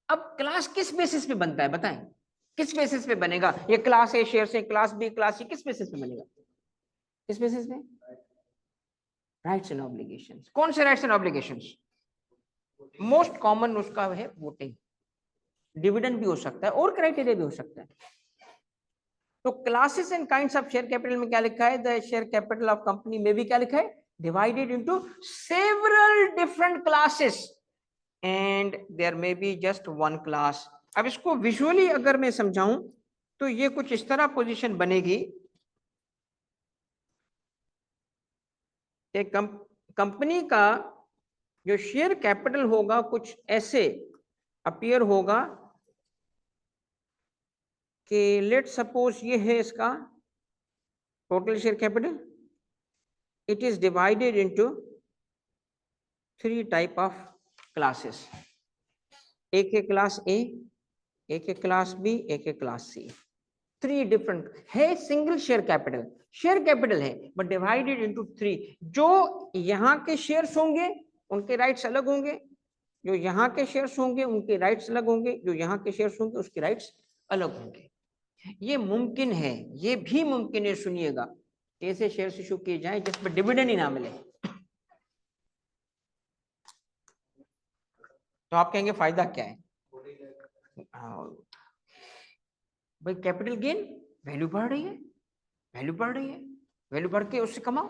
अब क्लास किस बेसिस पे बनता है बताएं, किस बेसिस पे बनेगा? ये क्लास ए शेयर से, क्लास बी, क्लास सी, किस बेसिस पे बनेगा? किस बेसिस पे? Rights and obligations. कौन से rights and obligations? Most common उसका है वोटिंग, डिविडेंड भी हो सकता है और क्राइटेरिया भी हो सकता है। तो classes and kinds of share capital में क्या लिखा है? The share capital of company में भी क्या लिखा है? Divided into several different classes and there may be just one class. अब इसको विजुअली अगर मैं समझाऊं तो ये कुछ इस तरह पोजीशन बनेगी कि कंपनी का जो शेयर कैपिटल होगा कुछ ऐसे अपीयर होगा कि लेट सपोज ये है इसका total share capital, it is divided into 3 type of classes. एक है क्लास ए, एक है क्लास बी, एक है क्लास सी। 3 डिफरेंट है, सिंगल शेयर कैपिटल है बट डिवाइडेड इनटू 3। जो यहाँ के शेयर्स होंगे उनके राइट्स अलग होंगे, जो यहाँ के शेयर्स होंगे उनके राइट्स अलग होंगे, जो यहाँ के शेयर्स होंगे उसके राइट्स अलग होंगे। ये मुमकिन है, ये भी मुमकिन है, सुनिएगा, ऐसे शेयर्स इशू किए जाएं जिसमें डिविडेंड ही ना मिले। तो आप कहेंगे फायदा क्या है? भाई कैपिटल गेन, वैल्यू बढ़ रही है, वैल्यू बढ़ रही है, वैल्यू बढ़ के उससे कमाओ।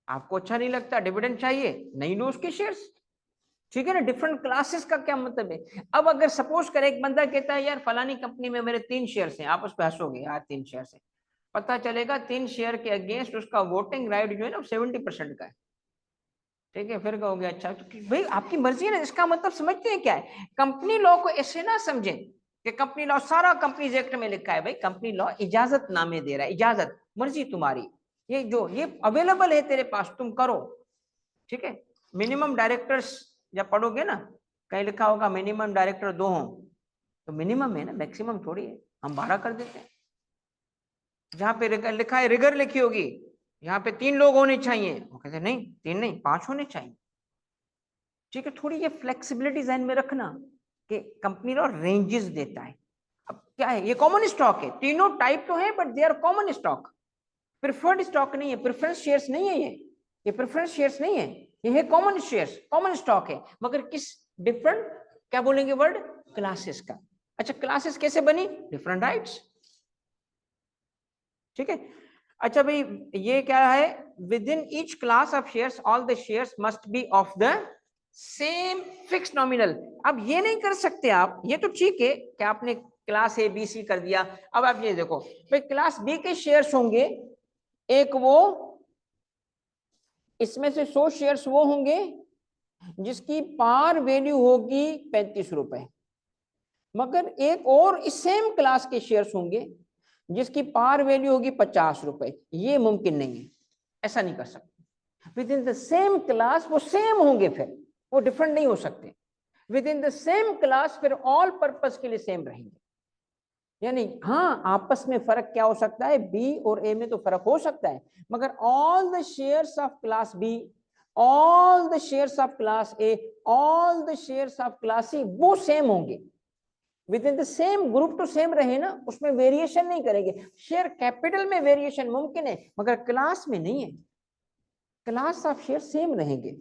आपको अच्छा नहीं लगता, डिविडेंड चाहिए, नहीं लो उसके शेयर्स, ठीक है ना। डिफरेंट क्लासेस का क्या मतलब है? अब अगर सपोज करे एक बंदा कहता है यार फलानी कंपनी में मेरे 3 शेयर्स हैं, आप उस पर हंसोगे यार 3 शेयर्स हैं, पता चलेगा 3 शेयर के अगेंस्ट उसका वोटिंग राइट जो है ना 70% का है, ठीक है। फिर कहोगे अच्छा तो भाई आपकी मर्जी है ना। इसका मतलब समझते हैं क्या है? कंपनी लॉ को ऐसे ना समझें कि कंपनी लॉ सारा कंपनीज एक्ट में लिखा है। भाई कंपनी लॉ इजाजत नामे दे रहा है, इजाजत, मर्जी तुम्हारी, ये जो ये अवेलेबल है तेरे पास तुम करो, ठीक है। मिनिमम डायरेक्टर्स जब पढ़ोगे ना कहीं लिखा होगा मिनिमम डायरेक्टर 2 हो, तो मिनिमम है ना, मैक्सिमम थोड़ी है। हम 12 कर देते हैं। जहां पे लिखा है रिगर लिखी होगी, यहाँ पे 3 लोग होने चाहिए, वो कहते नहीं 3 नहीं 5 होने चाहिए, ठीक है। थोड़ी ये फ्लेक्सिबिलिटी ध्यान में रखना कि कंपनी लॉ रेंजेस देता है। अब क्या है, ये कॉमन स्टॉक है, तीनों टाइप तो है but they are common stock, preferred stock नहीं है, प्रेफरेंस शेयर्स नहीं है, ये प्रेफरेंस शेयर्स नहीं है, ये है कॉमन शेयर्स, कॉमन स्टॉक है, मगर किस डिफरेंट, क्या बोलेंगे वर्ड, क्लासेस का। अच्छा क्लासेस कैसे बनी? डिफरेंट राइट्स, ठीक है। अच्छा भाई ये क्या है, with in each class of shares all the shares must be of the same fix nominal. अब ये नहीं कर सकते आप, ये तो ठीक है कि आपने क्लास ए बी सी कर दिया। अब आप ये देखो भाई क्लास बी के शेयर्स होंगे, एक वो, इसमें से 100 शेयर्स वो होंगे जिसकी पार वैल्यू होगी 35 रुपए, मगर एक और इस सेम क्लास के शेयर्स होंगे जिसकी पार वैल्यू होगी 50 रुपए। ये मुमकिन नहीं है, ऐसा नहीं कर सकते। With in the same class वो सेम होंगे, फिर वो डिफरेंट नहीं हो सकते। With in the same class फिर ऑल पर्पस के लिए सेम रहेंगे। यानी हाँ आपस में फर्क क्या हो सकता है, बी और ए में तो फर्क हो सकता है, मगर all the shares of class B, all the shares of class A, all the shares of class C वो सेम होंगे। Within the same group तो सेम रहे ना, उसमें वेरिएशन नहीं करेंगे। शेयर कैपिटल में वेरिएशन मुमकिन है मगर क्लास में नहीं है, क्लास ऑफ शेयर सेम रहेंगे।